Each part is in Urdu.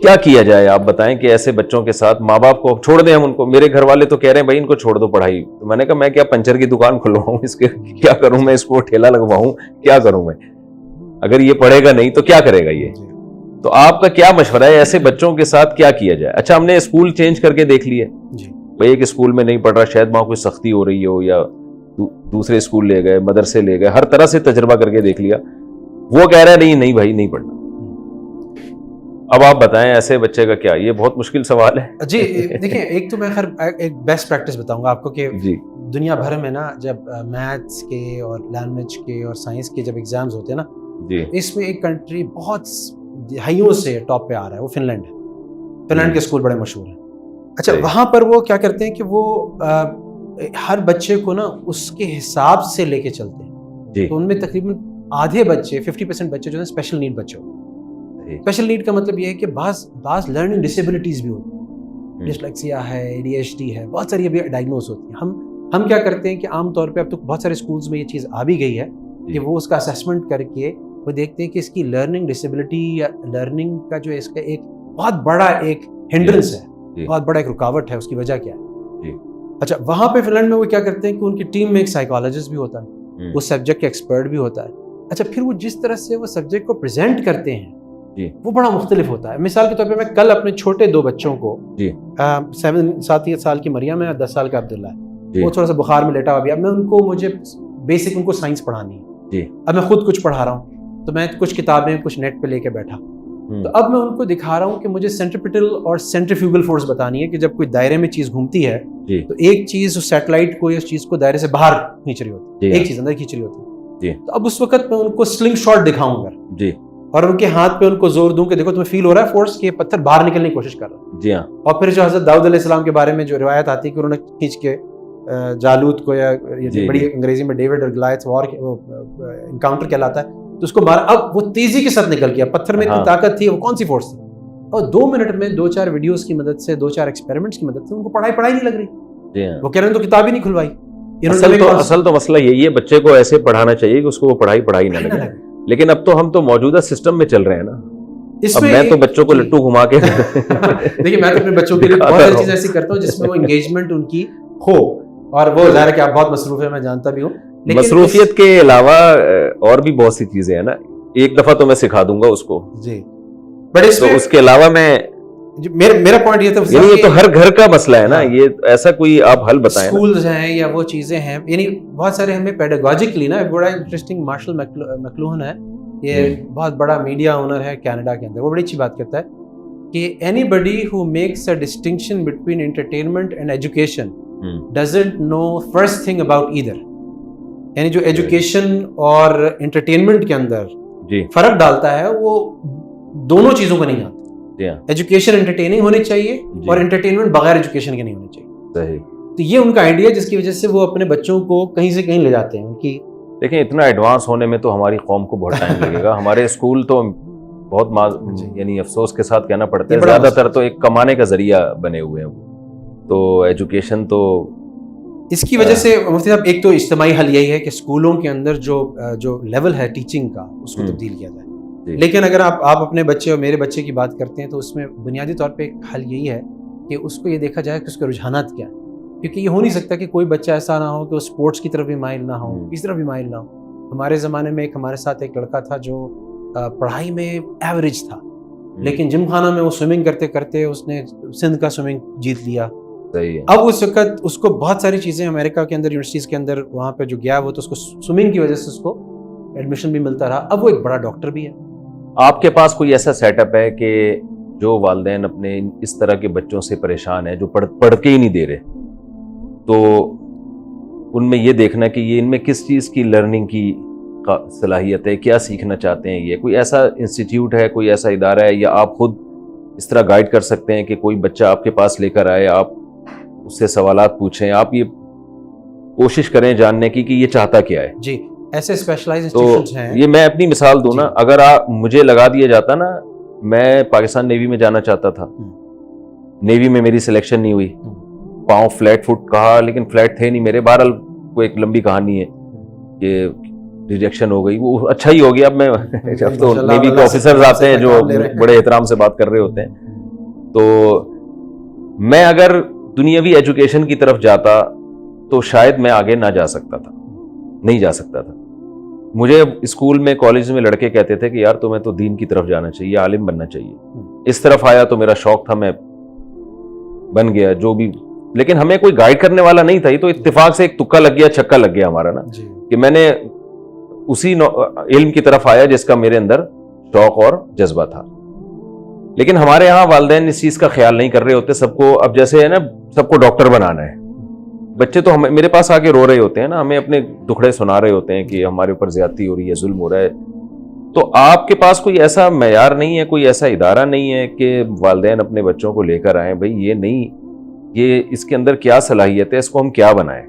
کیا کیا جائے آپ بتائیں کہ ایسے بچوں کے ساتھ ماں باپ کو چھوڑ دیں ہم ان کو. میرے گھر والے تو کہہ رہے ہیں بھائی ان کو چھوڑ دو پڑھائی. تو میں نے کہا میں کیا پنچر کی دکان کھلواؤں, اس کے کیا کروں میں, اس کو ٹھیلا لگواؤں, کیا کروں میں, اگر یہ پڑھے گا نہیں تو کیا کرے گا یہ. تو آپ کا کیا مشورہ ہے ایسے بچوں کے ساتھ کیا کیا جائے؟ اچھا ہم نے اسکول چینج کر کے دیکھ لیے بھائی ایک اسکول میں نہیں پڑھ رہا, شاید وہاں کوئی سختی ہو رہی ہو, یا دوسرے اسکول لے گئے, مدرسے لے گئے, ہر طرح سے تجربہ کر کے دیکھ لیا, وہ کہہ رہا ہے نہیں بھائی نہیں پڑھنا. اب آپ بتائیں ایسے بچے کا کیا؟ یہ بہت مشکل سوال ہے. جی دیکھیں, ایک تو میں ایک بیسٹ پریکٹس بتاؤں گا آپ کو کہ دنیا بھر میں نا جب میتھس کے اور لینگویج کے اور سائنس کے جب ایگزامز ہوتے ہیں نا, اس میں ایک کنٹری بہت دہائیوں سے ٹاپ پہ آ رہا ہے, وہ فن لینڈ ہے. فن لینڈ کے اسکول بڑے مشہور ہیں. اچھا وہاں پر وہ کیا کرتے ہیں کہ وہ ہر بچے کو نا اس کے حساب سے لے کے چلتے ہیں. تو ان میں تقریباً آدھے بچے 50% بچے جو ہیں اسپیشل نیڈ بچے ہوتے ہیں. اسپیشل نیڈ کا مطلب یہ ہے کہ بعض لرننگ ڈسیبلٹیز بھی ہوتی ہیں, ڈسلیکسیا ہے, ADHD ہے, بہت ساری ابھی ڈائگنوز ہوتی ہیں. ہم کیا کرتے ہیں کہ عام طور پہ اب تو بہت سارے اسکولز میں یہ چیز آ بھی گئی ہے کہ وہ اس کا اسیسمنٹ کر کے وہ دیکھتے ہیں کہ اس کی لرننگ ڈسیبلٹی یا لرننگ کا جو اس کا ایک بہت بڑا ایک ہنڈرنس ہے, بہت بڑا ایک رکاوٹ ہے, اس کی وجہ کیا ہے. اچھا وہاں پہ فن لینڈ میں وہ کیا کرتے ہیں کہ ان کی ٹیم میں ایک سائیکالوجسٹ بھی ہوتا ہے, وہ سبجیکٹ کے ایکسپرٹ بھی ہوتا ہے. اچھا پھر وہ جس طرح سے وہ سبجیکٹ کو پریزنٹ کرتے ہیں وہ بڑا مختلف ہوتا ہے. مثال کے طور پہ میں کل اپنے چھوٹے 2 بچوں کو 7 سال کی مریم ہے اور 10 سال کا عبداللہ ہے, وہ تھوڑا سا بخار میں لیٹا ہوا بھی. اب میں مجھے بیسک ان کو سائنس پڑھانی ہے. اب میں خود کچھ پڑھا رہا ہوں, تو میں کچھ کتابیں کچھ نیٹ پہ لے کے بیٹھا, تو اب میں ان کو دکھا رہا ہوں کہ مجھے سینٹریپیٹل اور سینٹریفیوگل فورس بتانی ہے کہ جب کوئی دائرے میں چیز گھومتی ہے تو ایک چیز اس سیٹلائٹ کو اس چیز کو دائرے سے باہر کھینچ رہی ہوتی ہے, ایک چیز اندر کھینچ رہی ہوتی ہے. تو اب اس وقت میں ان کو سلنگ شاٹ دکھاؤں گا اور ان کے ہاتھ پہ ان کو زور دوں کہ دیکھو تمہیں فیل ہو رہا ہے فورس کہ پتھر باہر نکلنے کی کوشش کر رہا ہے. اور پھر جو حضرت داؤد علیہ السلام کے بارے میں جو روایت آتی ہے کہ انہوں نے کھینچ کے جالوت کو, یا بڑی انگریزی میں ڈیوڈ اور گلائث وار انکاؤنٹر کہلاتا ہے, تو اس کو مارا. اب وہ تیزی کے ساتھ نکل گیا, پتھر میں اتنی طاقت تھی, وہ کون سی فورس تھی. اور 2 منٹ میں 2-4 ویڈیوز کی مدد سے 2-4 ایکسپیریمنٹس کی مدد سے ان کو پڑھائی نہیں لگ رہی. وہ کہہ رہے ہیں تو کتاب ہی نہیں کھلوائی. اصل تو مسئلہ یہی ہے, بچے کو ایسے پڑھانا چاہیے کہ اس کو وہ پڑھائی نہ لگے. لیکن اب تو ہم تو موجودہ سسٹم میں چل رہے ہیں نا, اب میں تو بچوں کو لٹو گھما کے دیکھیے میں تو اپنے بچوں کے لیے بہت ساری چیزیں ایسی کرتا ہوں جس میں وہ انگیجمنٹ ان کی ہو, اور وہ ظاہر ہے کہ آپ بہت مصروف ہیں, میں جانتا بھی ہوں. مصروفیت کے علاوہ اور بھی بہت سی چیزیں ہیں نا. ایک دفعہ تو میں سکھا دوں گا اس کو جی, بٹ اس کے علاوہ میں میرا پوائنٹ یہ تھا یہ تو ہر گھر کا مسئلہ ہے نا, یہ ایسا کوئی آپ حل بتائیں. اسکولز ہیں یا وہ چیزیں ہیں, یعنی بہت سارے ہمیں پیڈاگوجکلی نا, بڑا انٹرسٹنگ مارشل میکلوہن ہے, یہ بہت بڑا میڈیا اونر ہے کینیڈا کے اندر, وہ بڑی اچھی بات کرتا ہے کہ anybody who makes a distinction between entertainment and education doesn't know first thing about either. یعنی جو ایجوکیشن اور انٹرٹینمنٹ کے اندر فرق ڈالتا ہے وہ دونوں چیزوں کو نہیں آتا. ایجوکیشن انٹرٹیننگ ہونی چاہیے اور انٹرٹینمنٹ بغیر ایجوکیشن کے نہیں ہونی چاہیے. تو یہ ان کا آئیڈیا جس کی وجہ سے وہ اپنے بچوں کو کہیں سے کہیں لے جاتے ہیں. ان کی دیکھیں اتنا ایڈوانس ہونے میں تو ہماری قوم کو بہت ٹائم لگے گا. ہمارے اسکول تو بہت یعنی افسوس کے ساتھ کہنا پڑتا ہے زیادہ تر تو ایک کمانے کا ذریعہ بنے ہوئے ہیں. تو ایجوکیشن تو اس کی وجہ سے مفتی صاحب ایک تو اجتماعی حل یہی ہے کہ اسکولوں کے اندر جو لیول ہے ٹیچنگ کا اس کو تبدیل کیا جائے. لیکن اگر آپ اپنے بچے اور میرے بچے کی بات کرتے ہیں تو اس میں بنیادی طور پہ ایک حل یہی ہے کہ اس کو یہ دیکھا جائے کہ اس کے رجحانات کیا ہیں. کیونکہ یہ ہو نہیں سکتا کہ کوئی بچہ ایسا نہ ہو کہ وہ اسپورٹس کی طرف بھی مائل نہ ہو, اس طرف بھی مائل نہ ہو. ہمارے زمانے میں ہمارے ساتھ ایک لڑکا تھا جو پڑھائی میں ایوریج تھا, لیکن جم خانہ میں وہ سوئمنگ کرتے کرتے اس نے سندھ کا سوئمنگ جیت لیا. اب اس وقت اس کو بہت ساری چیزیں امریکہ کے اندر یونیورسٹیز کے اندر وہاں پہ جو گیا وہ تو اس کو سوئمنگ کی وجہ سے اس کو ایڈمیشن بھی ملتا رہا. اب وہ ایک بڑا ڈاکٹر بھی ہے. آپ کے پاس کوئی ایسا سیٹ اپ ہے کہ جو والدین اپنے اس طرح کے بچوں سے پریشان ہیں جو پڑھ کے ہی نہیں دے رہے, تو ان میں یہ دیکھنا کہ یہ ان میں کس چیز کی لرننگ کی صلاحیت ہے, کیا سیکھنا چاہتے ہیں, یہ کوئی ایسا انسٹیٹیوٹ ہے, کوئی ایسا ادارہ ہے, یا آپ خود اس طرح گائیڈ کر سکتے ہیں کہ کوئی بچہ آپ کے پاس لے کر آئے, آپ اس سے سوالات پوچھیں, آپ یہ کوشش کریں جاننے کی کہ یہ چاہتا کیا ہے. جی ایسے اسپیشلائز انسٹیٹیوشنز ہیں. یہ میں اپنی مثال دوں نا, اگر مجھے لگا دیا جاتا نا, میں پاکستان نیوی میں جانا چاہتا تھا, نیوی میں میری سلیکشن نہیں ہوئی, پاؤں فلیٹ فٹ کہا لیکن فلیٹ تھے نہیں میرے. بہرحال وہ ایک لمبی کہانی ہے کہ ریجیکشن ہو گئی, وہ اچھا ہی ہو گیا. اب میں اب تو نیوی کے آفیسرز آتے ہیں جو بڑے احترام سے بات کر رہے ہوتے ہیں, تو میں اگر دنیاوی ایجوکیشن کی طرف جاتا تو شاید میں آگے نہ جا سکتا تھا, نہیں جا سکتا تھا. مجھے اسکول میں کالج میں لڑکے کہتے تھے کہ یار تمہیں تو دین کی طرف جانا چاہیے, عالم بننا چاہیے. اس طرف آیا تو میرا شوق تھا, میں بن گیا جو بھی, لیکن ہمیں کوئی گائیڈ کرنے والا نہیں تھا. یہ تو اتفاق سے ایک تکا لگ گیا, چھکا لگ گیا ہمارا نا, کہ میں نے اسی علم کی طرف آیا جس کا میرے اندر شوق اور جذبہ تھا. لیکن ہمارے یہاں والدین اس چیز کا خیال نہیں کر رہے ہوتے. سب کو اب جیسے ہے نا, سب کو ڈاکٹر بنانا ہے. بچے تو میرے پاس آگے رو رہے ہوتے ہیں نا, ہمیں اپنے دکھڑے سنا رہے ہوتے ہیں کہ ہمارے اوپر زیادتی ہو رہی ہے, ظلم ہو رہا ہے. تو آپ کے پاس کوئی ایسا معیار نہیں ہے, کوئی ایسا ادارہ نہیں ہے کہ والدین اپنے بچوں کو لے کر آئیں, بھائی یہ نہیں, یہ اس کے اندر کیا صلاحیت ہے, اس کو ہم کیا بنائیں.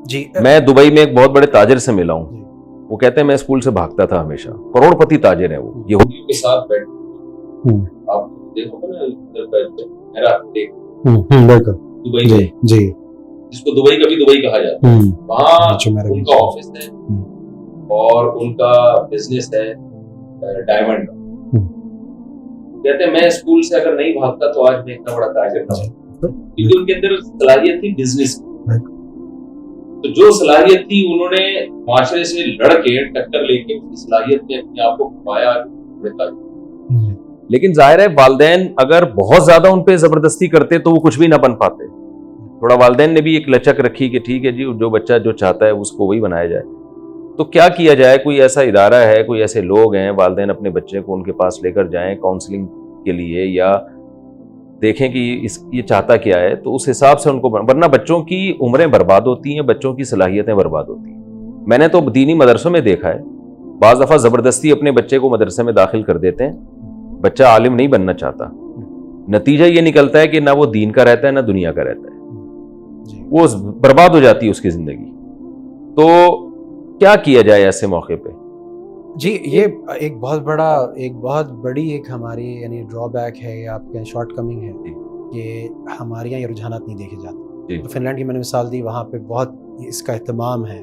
جی میں دبئی میں ایک بہت بڑے تاجر سے ملا ہوں. وہ کہتے ہیں میں اسکول سے بھاگتا تھا ہمیشہ, کروڑ پتی تاجر ہے وہ, یہودیوں کے ساتھ بیٹھ, آپ دیکھو نا دبئی میں, جی جس کو دبئی کا بھی دبئی کہا جاتا ہے, وہاں ان کا آفس ہے اور ان کا بزنس ہے ڈائمنڈ کا. کہتے ہیں میں اسکول سے اگر نہیں بھاگتا تو آج میں اتنا بڑا تاجر نہ ہوتا, کیونکہ ان کے اندر صلاحیت تھی بزنس کی. تو جو صلاحیت تھی انہوں نے معاشرے سے لڑ کے ٹکر لے کے اس صلاحیت میں اپنے آپ کو پایا. لیکن ظاہر ہے والدین اگر بہت زیادہ ان پہ زبردستی کرتے تو وہ کچھ بھی نہ بن پاتے. تھوڑا والدین نے بھی ایک لچک رکھی کہ ٹھیک ہے جی, جو بچہ جو چاہتا ہے اس کو وہی بنایا جائے. تو کیا کیا جائے, کوئی ایسا ادارہ ہے, کوئی ایسے لوگ ہیں, والدین اپنے بچے کو ان کے پاس لے کر جائیں کاؤنسلنگ کے لیے, یا دیکھیں کہ یہ چاہتا کیا ہے, تو اس حساب سے ان کو, ورنہ بچوں کی عمریں برباد ہوتی ہیں, بچوں کی صلاحیتیں برباد ہوتی ہیں. میں نے تو دینی مدرسوں میں دیکھا ہے, بعض دفعہ زبردستی اپنے بچے کو مدرسے میں داخل کر دیتے ہیں, بچہ عالم نہیں بننا چاہتا, نتیجہ یہ نکلتا ہے کہ نہ وہ دین کا رہتا ہے نہ دنیا کا رہتا ہے, وہ برباد ہو جاتی ہے اس کی زندگی. تو کیا کیا جائے ایسے موقع پہ؟ جی یہ ایک بہت بڑی ایک ہماری یعنی ڈرا بیک ہے یا آپ کے شارٹ کمنگ ہے کہ ہمارے یہاں یہ رجحانات نہیں دیکھے جاتے. تو فن لینڈ کی میں نے مثال دی, وہاں پہ بہت اس کا اہتمام ہے.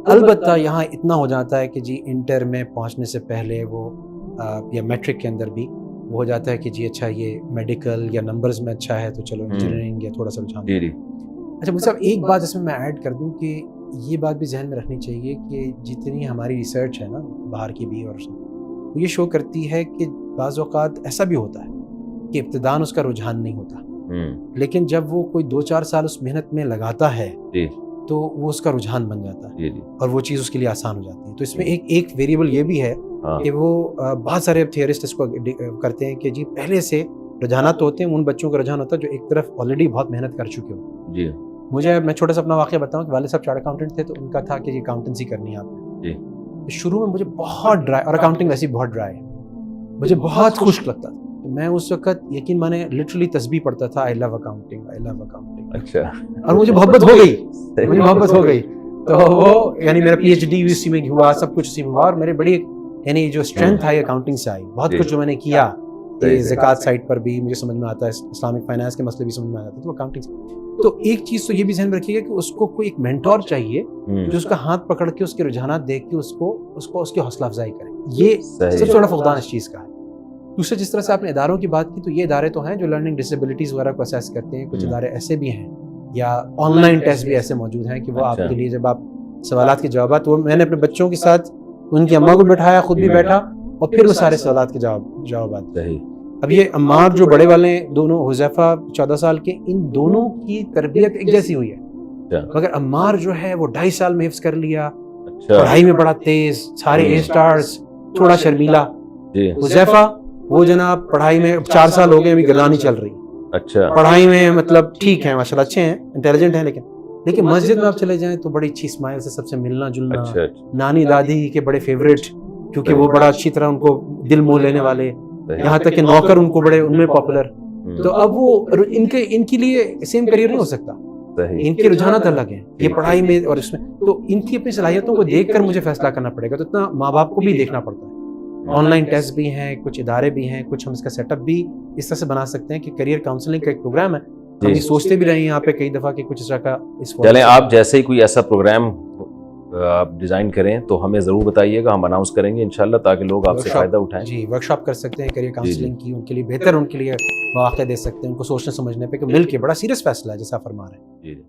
البتہ یہاں اتنا ہو جاتا ہے کہ جی انٹر میں پہنچنے سے پہلے وہ یا میٹرک کے اندر بھی وہ ہو جاتا ہے کہ جی اچھا یہ میڈیکل یا نمبرز میں اچھا ہے تو چلو انجینئرنگ یا تھوڑا سا رجحان. اچھا مجھے صاحب ایک بات اس میں ایڈ کر دوں کہ یہ بات بھی ذہن میں رکھنی چاہیے کہ جتنی ہماری ریسرچ ہے نا باہر کی بھی اور سب, وہ یہ شو کرتی ہے کہ بعض اوقات ایسا بھی ہوتا ہے کہ ابتداً اس کا رجحان نہیں ہوتا, لیکن جب وہ کوئی 2-4 سال اس محنت میں لگاتا ہے تو وہ اس کا رجحان بن جاتا ہے اور وہ چیز اس کے لیے آسان ہو جاتی ہے. تو اس میں ایک ویریبل یہ بھی ہے کہ وہ بہت سارے تھیورسٹ اس کو کرتے ہیں کہ جی پہلے سے رجحانات تو ہوتے ہیں, ان بچوں کا رجحان ہوتا ہے جو ایک طرف آلریڈی بہت محنت کر چکے ہو. جی میں چھوٹا سا اپنا واقعہ بتاؤں کہ والد صاحب چارٹرڈ اکاؤنٹنٹ تھے, تو ان کا تھا کہ یہ اکاؤنٹنسی کرنی ہے آپ نے. شروع میں مجھے بہت ڈرائی, اور اکاؤنٹنگ ویسے بہت ڈرائی ہے, مجھے بہت خشک لگتا تھا. تو میں اس وقت یقین مانے لٹرلی تسبیح پڑھتا تھا, آئی لو اکاؤنٹنگ, آئی لو اکاؤنٹنگ. اچھا, اور مجھے محبت ہو گئی, تو وہ یعنی میرا پی ایچ ڈی اسی میں ہوا, سب کچھ اسی میں ہوا, اور میرے بڑی یعنی جو اسٹرینتھ آئی اکاؤنٹنگ سے آئی. بہت کچھ جو میں نے کیا زکوٰۃ سائٹ پر بھی مجھے سمجھ میں آتا ہے, اسلامک فائنانس کے مسئلے بھی سمجھ میں آتے ہیں, تو اکاؤنٹنگ. تو ایک چیز تو یہ بھی ذہن میں رکھیے گا کہ اس کو کوئی ایک مینٹور چاہیے جو اس کا ہاتھ پکڑ کے اس کے رجحانات دیکھ کے اس کو اس کی حوصلہ افزائی کرے. یہ سب سے بڑا فقدان اس چیز کا ہے. دوسرا جس طرح سے آپ نے اداروں کی بات کی, تو یہ ادارے تو ہیں جو لرننگ ڈسیبلٹیز وغیرہ کو اسیس کرتے ہیں. کچھ ادارے ایسے بھی ہیں یا آن لائن ٹیسٹ بھی ایسے موجود ہیں کہ وہ آپ کے لیے جب آپ سوالات کے جوابات, وہ میں نے اپنے بچوں کے ساتھ ان کی اماں کو بٹھایا, خود بھی بیٹھا, اور پھر وہ سارے سوالات کے جوابات. اب یہ عمار جو بڑے والے دونوں, حذیفہ 14 سال کے, ان دونوں کی تربیت ایک جیسی ہوئی ہے, مگر عمار جو ہے وہ 2.5 سال میں حفظ کر لیا, پڑھائی میں بڑا تیز, سارے اے سٹارز, تھوڑا شرمیلا. حذیفہ وہ جناب پڑھائی میں 4 سال ہو گئے, ابھی گردانی چل رہی. اچھا, پڑھائی میں مطلب ٹھیک ہے ماشاءاللہ, اچھے ہیں, انٹیلیجنٹ ہیں, لیکن مسجد میں آپ چلے جائیں تو بڑی اچھی اسمائل سے سب سے ملنا جلنا, نانی دادی کے بڑے فیوریٹ, کیونکہ وہ بڑا اچھی طرح ان کو دل موہ لینے والے, یہاں تک کہ نوکر ان کو بڑے ان میں پاپولر. تو اب وہ ان کے لیے سیم کریئر نہیں ہو سکتا, ان کے رجحانات الگ ہیں, یہ پڑھائی میں اور اس میں. تو ان کی اپنی صلاحیتوں کو دیکھ کر مجھے فیصلہ کرنا پڑے گا, تو اتنا ماں باپ کو بھی دیکھنا پڑتا ہے. آن لائن ٹیسٹ بھی ہیں, کچھ ادارے بھی ہیں, کچھ ہم اس کا سیٹ اپ بھی اس طرح سے بنا سکتے ہیں کہ کریئر کاؤنسلنگ کا ایک پروگرام ہے. ہم یہ سوچتے بھی رہے ہیں یہاں پہ کئی دفعہ کہ کچھ اس طرح کا اس چلیں آپ جیسے ہی کوئی ایسا پروگرام آپ ڈیزائن کریں تو ہمیں ضرور بتائیے گا, ہم اناؤنس کریں گے انشاءاللہ تاکہ لوگ آپ سے فائدہ اٹھائیں. جی ورک شاپ کر سکتے ہیں, کریئر کاؤنسلنگ کی, ان کے لیے بہتر ان کے لیے مواقع دے سکتے ہیں, ان کو سوچنے سمجھنے پہ کہ مل کے بڑا سیریس فیصلہ ہے جیسا فرما رہے ہیں. جی.